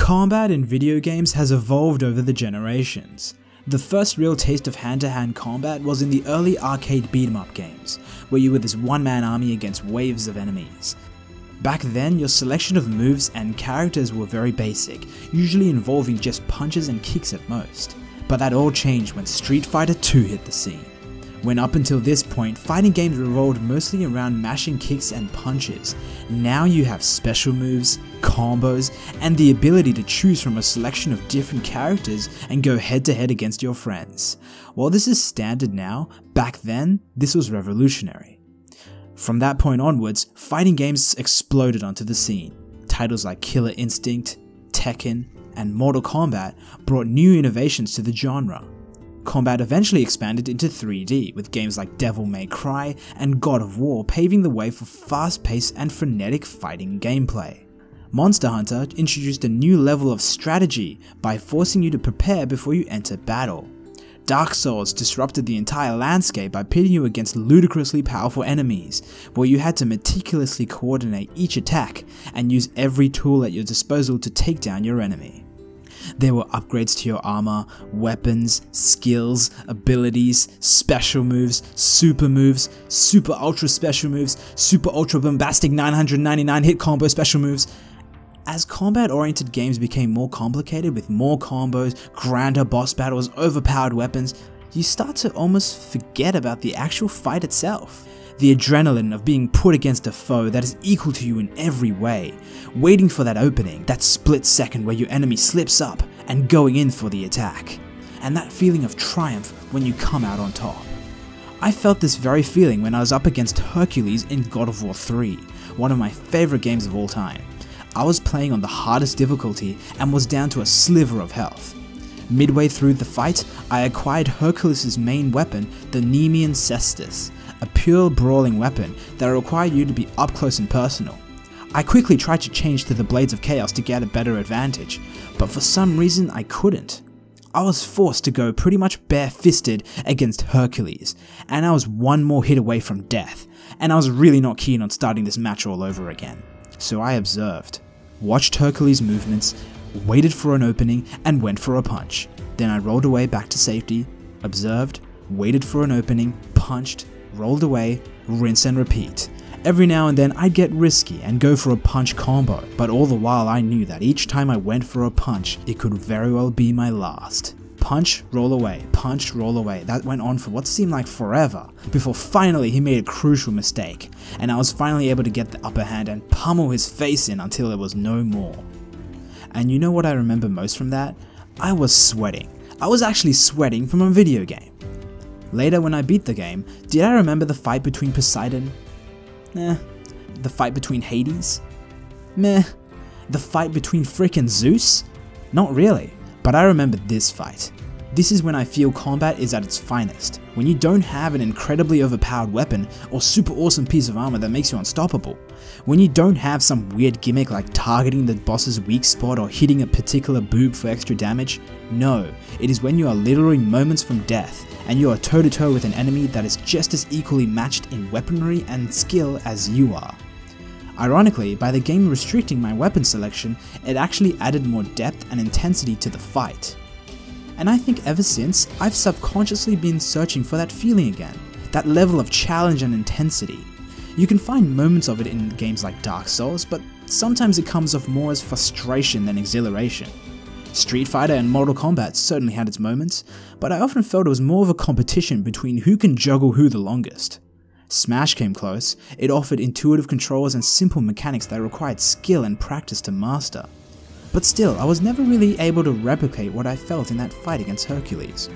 Combat in video games has evolved over the generations. The first real taste of hand-to-hand combat was in the early arcade beat-em-up games, where you were this one-man army against waves of enemies. Back then, your selection of moves and characters were very basic, usually involving just punches and kicks at most. But that all changed when Street Fighter II hit the scene. When up until this point, fighting games revolved mostly around mashing kicks and punches. Now you have special moves, combos, and the ability to choose from a selection of different characters and go head to head against your friends. While this is standard now, back then, this was revolutionary. From that point onwards, fighting games exploded onto the scene. Titles like Killer Instinct, Tekken, and Mortal Kombat brought new innovations to the genre. Combat eventually expanded into 3D, with games like Devil May Cry and God of War paving the way for fast-paced and frenetic fighting gameplay. Monster Hunter introduced a new level of strategy by forcing you to prepare before you enter battle. Dark Souls disrupted the entire landscape by pitting you against ludicrously powerful enemies, where you had to meticulously coordinate each attack and use every tool at your disposal to take down your enemy. There were upgrades to your armor, weapons, skills, abilities, special moves, super ultra special moves, super ultra bombastic 999 hit combo special moves. As combat-oriented games became more complicated with more combos, grander boss battles, overpowered weapons, you start to almost forget about the actual fight itself. The adrenaline of being put against a foe that is equal to you in every way, waiting for that opening, that split second where your enemy slips up and going in for the attack, and that feeling of triumph when you come out on top. I felt this very feeling when I was up against Hercules in God of War 3, one of my favorite games of all time. I was playing on the hardest difficulty and was down to a sliver of health. Midway through the fight, I acquired Hercules' main weapon, the Nemean Cestus, a pure brawling weapon that required you to be up close and personal. I quickly tried to change to the Blades of Chaos to get a better advantage, but for some reason I couldn't. I was forced to go pretty much bare-fisted against Hercules, and I was one more hit away from death, and I was really not keen on starting this match all over again. So I observed, watched Hercules' movements, waited for an opening, and went for a punch. Then I rolled away back to safety, observed, waited for an opening, punched, rolled away, rinse and repeat. Every now and then I'd get risky and go for a punch combo, but all the while I knew that each time I went for a punch, it could very well be my last. Punch, roll away, punch, roll away. That went on for what seemed like forever, before finally he made a crucial mistake, and I was finally able to get the upper hand and pummel his face in until there was no more. And you know what I remember most from that? I was sweating. I was actually sweating from a video game. Later when I beat the game, did I remember the fight between Poseidon? Nah. The fight between Hades? Meh. The fight between frickin' Zeus? Not really. But I remember this fight. This is when I feel combat is at its finest, when you don't have an incredibly overpowered weapon or super awesome piece of armor that makes you unstoppable, when you don't have some weird gimmick like targeting the boss's weak spot or hitting a particular boob for extra damage. No, it is when you are literally moments from death and you are toe to toe with an enemy that is just as equally matched in weaponry and skill as you are. Ironically, by the game restricting my weapon selection, it actually added more depth and intensity to the fight. And I think ever since, I've subconsciously been searching for that feeling again, that level of challenge and intensity. You can find moments of it in games like Dark Souls, but sometimes it comes off more as frustration than exhilaration. Street Fighter and Mortal Kombat certainly had its moments, but I often felt it was more of a competition between who can juggle who the longest. Smash came close. It offered intuitive controls and simple mechanics that required skill and practice to master. But still, I was never really able to replicate what I felt in that fight against Hercules.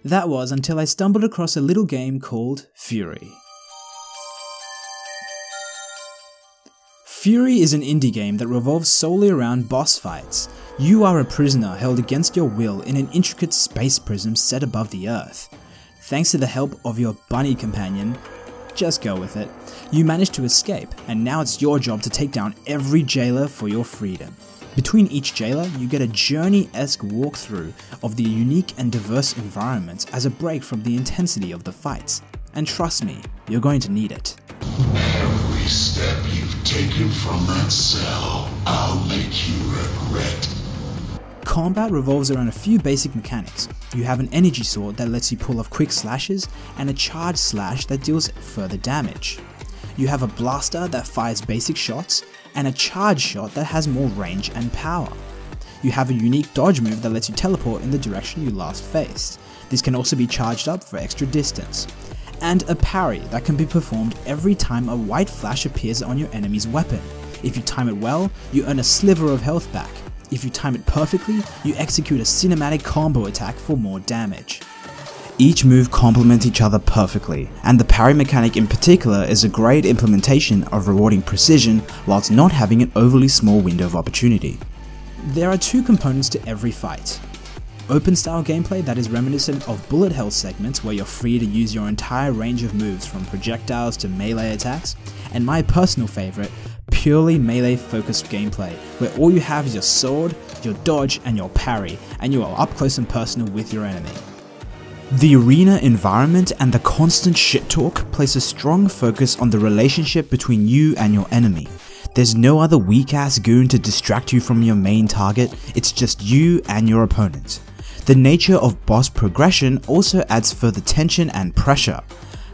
That was until I stumbled across a little game called Furi. Furi is an indie game that revolves solely around boss fights. You are a prisoner held against your will in an intricate space prison set above the earth. Thanks to the help of your bunny companion, just go with it, you manage to escape, and now it's your job to take down every jailer for your freedom. Between each jailer, you get a journey-esque walkthrough of the unique and diverse environments as a break from the intensity of the fights. And trust me, you're going to need it. Every step you Take him from that cell. I'll make you regret. Combat revolves around a few basic mechanics. You have an energy sword that lets you pull off quick slashes, and a charge slash that deals further damage. You have a blaster that fires basic shots, and a charge shot that has more range and power. You have a unique dodge move that lets you teleport in the direction you last faced. This can also be charged up for extra distance. And a parry that can be performed every time a white flash appears on your enemy's weapon. If you time it well, you earn a sliver of health back. If you time it perfectly, you execute a cinematic combo attack for more damage. Each move complements each other perfectly, and the parry mechanic in particular is a great implementation of rewarding precision whilst not having an overly small window of opportunity. There are two components to every fight. Open style gameplay that is reminiscent of bullet hell segments where you're free to use your entire range of moves from projectiles to melee attacks, and my personal favourite, purely melee focused gameplay where all you have is your sword, your dodge and your parry, and you are up close and personal with your enemy. The arena environment and the constant shit talk place a strong focus on the relationship between you and your enemy. There's no other weak ass goon to distract you from your main target, it's just you and your opponent. The nature of boss progression also adds further tension and pressure.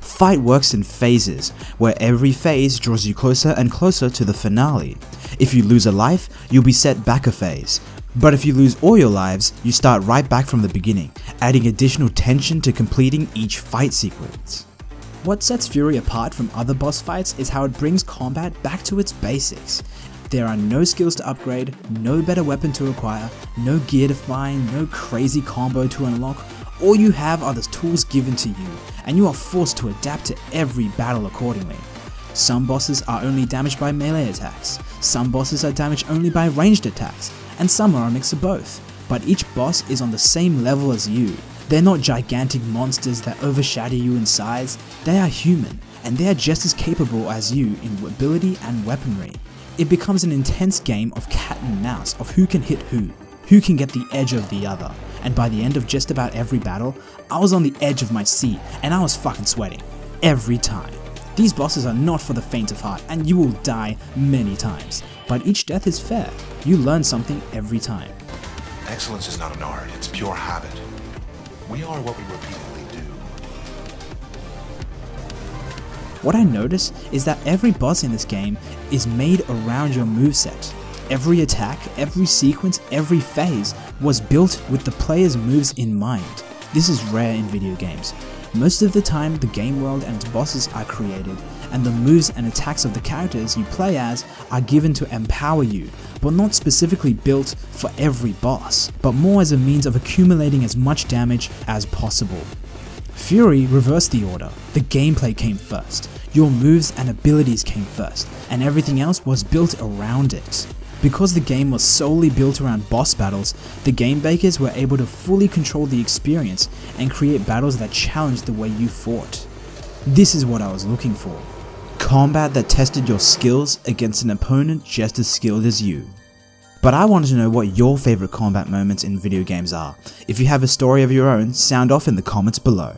Fight works in phases, where every phase draws you closer and closer to the finale. If you lose a life, you'll be set back a phase. But if you lose all your lives, you start right back from the beginning, adding additional tension to completing each fight sequence. What sets Furi apart from other boss fights is how it brings combat back to its basics. There are no skills to upgrade, no better weapon to acquire, no gear to find, no crazy combo to unlock. All you have are the tools given to you, and you are forced to adapt to every battle accordingly. Some bosses are only damaged by melee attacks, some bosses are damaged only by ranged attacks, and some are a mix of both. But each boss is on the same level as you. They're not gigantic monsters that overshadow you in size, they are human, and they are just as capable as you in ability and weaponry. It becomes an intense game of cat and mouse of who can hit who can get the edge of the other, and by the end of just about every battle, I was on the edge of my seat and I was fucking sweating. Every time. These bosses are not for the faint of heart and you will die many times, but each death is fair. You learn something every time. Excellence is not an art, it's pure habit. We are what we repeatedly do. What I notice is that every boss in this game is made around your moveset. Every attack, every sequence, every phase was built with the player's moves in mind. This is rare in video games. Most of the time, the game world and its bosses are created, and the moves and attacks of the characters you play as are given to empower you, but not specifically built for every boss, but more as a means of accumulating as much damage as possible. Furi reversed the order. The gameplay came first, your moves and abilities came first, and everything else was built around it. Because the game was solely built around boss battles, the game makers were able to fully control the experience and create battles that challenged the way you fought. This is what I was looking for. Combat that tested your skills against an opponent just as skilled as you. But I wanted to know what your favorite combat moments in video games are. If you have a story of your own, sound off in the comments below.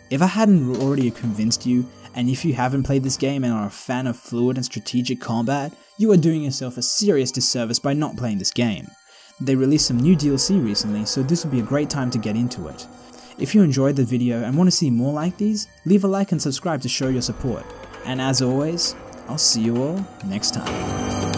If I hadn't already convinced you, and if you haven't played this game and are a fan of fluid and strategic combat, you are doing yourself a serious disservice by not playing this game. They released some new DLC recently, so this would be a great time to get into it. If you enjoyed the video and want to see more like these, leave a like and subscribe to show your support. And as always, I'll see you all next time.